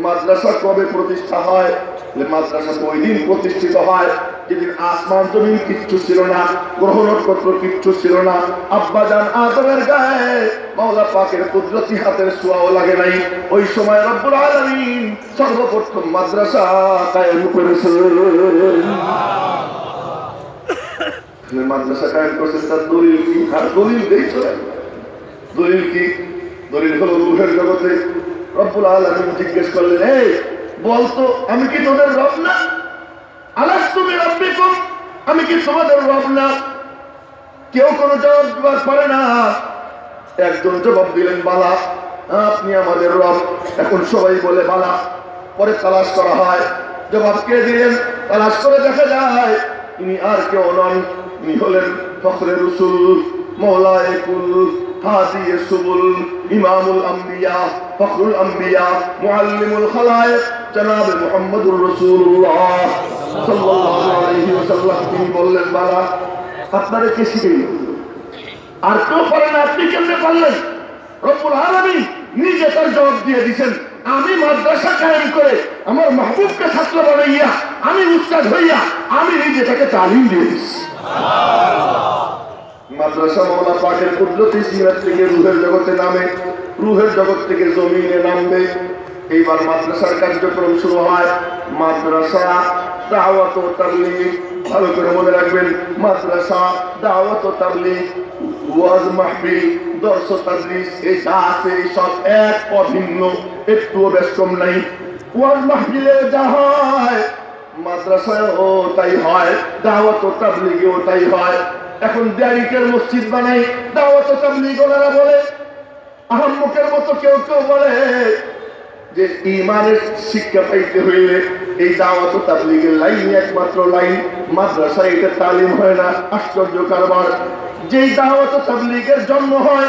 মাদ্রাসা কবে প্রতিষ্ঠা হয়? মাদ্রাসা ওই দিন প্রতিষ্ঠিত হয় যেদিন আসমান জমিন কিচ্ছু ছিল না, গ্রহ নক্ষত্র কিচ্ছু ছিল না, আব্বাজান আদমের গায়ে মাওলা পাকের কুদরতি হাতের ছোঁয়াও লাগে নাই। ওই সময় রব্বুল আলামিন সর্বপ্রথম মাদ্রাসা কায়েম করেছিলেন। মাদ্রাসা কায়েম করেছেন, তার দলিল কি? আর দলিল দিয়েছিলেন। দলিল কি? দলিল হলো রূহের জগতে রব্বুল আলামিন জিজ্ঞেস করলেন, এই বলতো আমি কি তোদের রব না? আলাস্তু বিরাব্বিকুম, আমি কি তোমাদের রব না? কেউ কোনো জবাব দিতে পারে না। একজন জবাব দিলেন, বালা, আপনি আমাদের রব। এখন সবাই বলে বালা। পরে তালাশ করা হয়, জবাব কে দিলেন? তালাশ করে দেখা যায় ইনি আর কেউ নন, ইনি হলেন ফখরে রসুল, মওলায়ে কুল, হাদিয়ে সুবুল, ইমামুল আম্বিয়া, ফখরুল আম্বিয়া, মুআল্লিমুল খালায়েক, জনাব মুহাম্মদুর রাসূলুল্লাহ সাল্লাল্লাহু আলাইহি ওয়াসাল্লাম। তিনি বললেন, বালা, আপনারা কে শিখাইল? আর কেউ পারে না, আপনি কেমনে পারলেন? রব্বুল আলামিন নিজে তার জবাব দিয়ে দিয়েছেন, আমি মাদ্রাসা কায়েম করে আমার মাহবুবকে ছাত্র বানাইয়া, আমি উস্তাদ হইয়া, আমি নিজে তাকে তালিম দিয়ে দিচ্ছি। মাদ্রাসা মাওলা পাকের কুদরতি সিরাত থেকে রূহের জগতে নামে, রূহের জগৎ থেকে জমিনে নামবে। এইবার মাদ্রাসার কার্যক্রম শুরু হয়। মাদ্রাসা দাওয়াত ও তাবলীগ, ভালো করে মনে রাখবেন, মাদ্রাসা দাওয়াত ও তাবলীগ, ওয়াজ মাহফিল, দর্স তাদরিস, এই যা আছে সব এক অভিন্ন, একটুও ব্যস্তম নাই। ওয়াজ মাহফিলে যা হয় মাদ্রাসায়ও তাই হয়, দাওয়াত ও তাবলীগেও তাই হয়। এখন দেয়ারিকের মসজিদ বানাই, দাওয়াত ও তাবলীগ ওনারা বলে, আহম্মকের মতো কেউ কেউ বলে যে ঈমানের শিক্ষা পাইতে হইলে এই দাওয়াত ও তাবলীগের লাইন একমাত্র লাইন, মাদ্রাসায় এটা তালিম হয় না। আশ্চর্য কারবার, যেই দাওয়াত ও তাবলীগের জন্ম হয়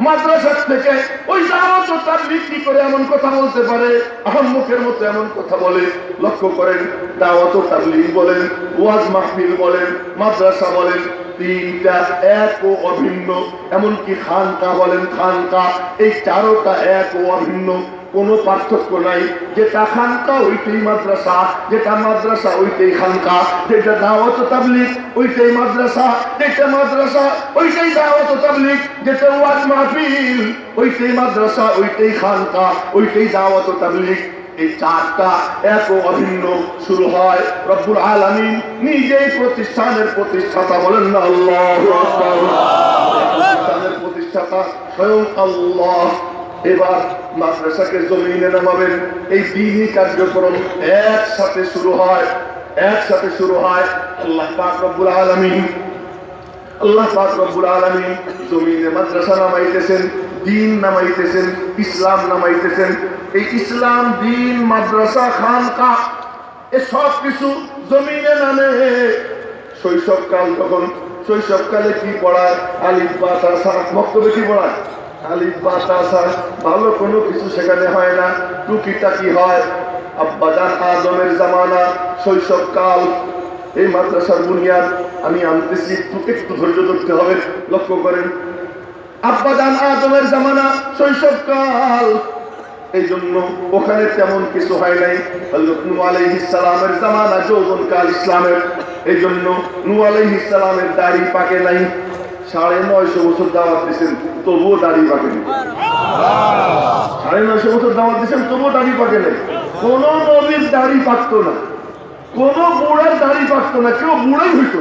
মাদ্রাসা থেকে, ওই দাওয়াত ও তাবলীগ কি করে এমন কথা বলতে পারে? আহম্মকের মতো এমন কথা বলে। লক্ষ্য করেন, দাওয়াত ও তাবলীগ বলেন, ওয়াজ মাহফিল বলেন, মাদ্রাসা বলেন, তিনটা এক ও অভিন্ন। এমনকি খানকা বলেন, খানকা, এই চারোটা এক ও অভিন্ন, কোনো পার্থক্য নাই। যেটা খানকা ওইটাই মাদ্রাসা, যেটা মাদ্রাসা ওইটাই খানকা, যেটা দাওয়াত ও তাবলীগ ওইটাই মাদ্রাসা, যেটা মাদ্রাসা ওইটাই দাওয়াত ও তাবলীগ, যেটা ওয়াজ মাহফিল ওইটাই মাদ্রাসা, ওইটাই খানকা, ওইটাই দাওয়াত ও তাবলীগ। এই চারটা এক ও অভিন্ন। শুরু হয় রব্বুল আলামিন নিজেই প্রতিষ্ঠানের প্রতিষ্ঠাতা, বলেন না আল্লাহু আকবার। প্রতিষ্ঠানের প্রতিষ্ঠাতা স্বয়ং আল্লাহ। এবার মাদ্রাসাকে জমিনে নামাবেন। এই দ্বীনি কার্যক্রম একসাথে শুরু হয়, একসাথে শুরু হয়। আল্লাহ পাক রব্বুল আলামিন, আল্লাহ পাক রব্বুল আলামিন জমিনে মাদ্রাসা নামাইতেছেন, দ্বীন নামাইতেছেন, ইসলাম নামাইতেছেন। এই ইসলাম, দ্বীন, মাদ্রাসা, খানকা, এ সব কিছু জমিনে নামে। শৈশবকাল, তখন শৈশবকালে কি পড়ায়? আলিফ বা তা সা। মক্তবে কি পড়ায়? আলিফ বা তা সা। ভালো কোনো কিছু সেখানে হয় না, টুকিটাকি হয়। আব্বাজান আদমের জামানা, শৈশবকাল, এই মাদ্রাসার বুনিয়াদ আমি আনতেছি, একটু ধৈর্য ধরতে হবে। লক্ষ্য করেন, আব্বাজান আদমের জামানা, শৈশবকাল, এই জন্য ওখানে তেমন কিছু হয় নাই। হযরত নূহ আলাইহিস সালামের জামানা যৌবনকাল ইসলামের, এই জন্য নূহ আলাইহিস সালামের দাড়ি পাকে নাই। 950 বছর দাওয়াত দিয়েছেন, তবুও দাড়ি পাকে নাই। 950 বছর দাওয়াত দিয়েছেন, তবুও দাড়ি পাকে নাই। কোন নবীর দাড়ি পাকতো না, কোন বুড়ার দাড়ি পাকতো না, কেউ বুড়াই হইতো।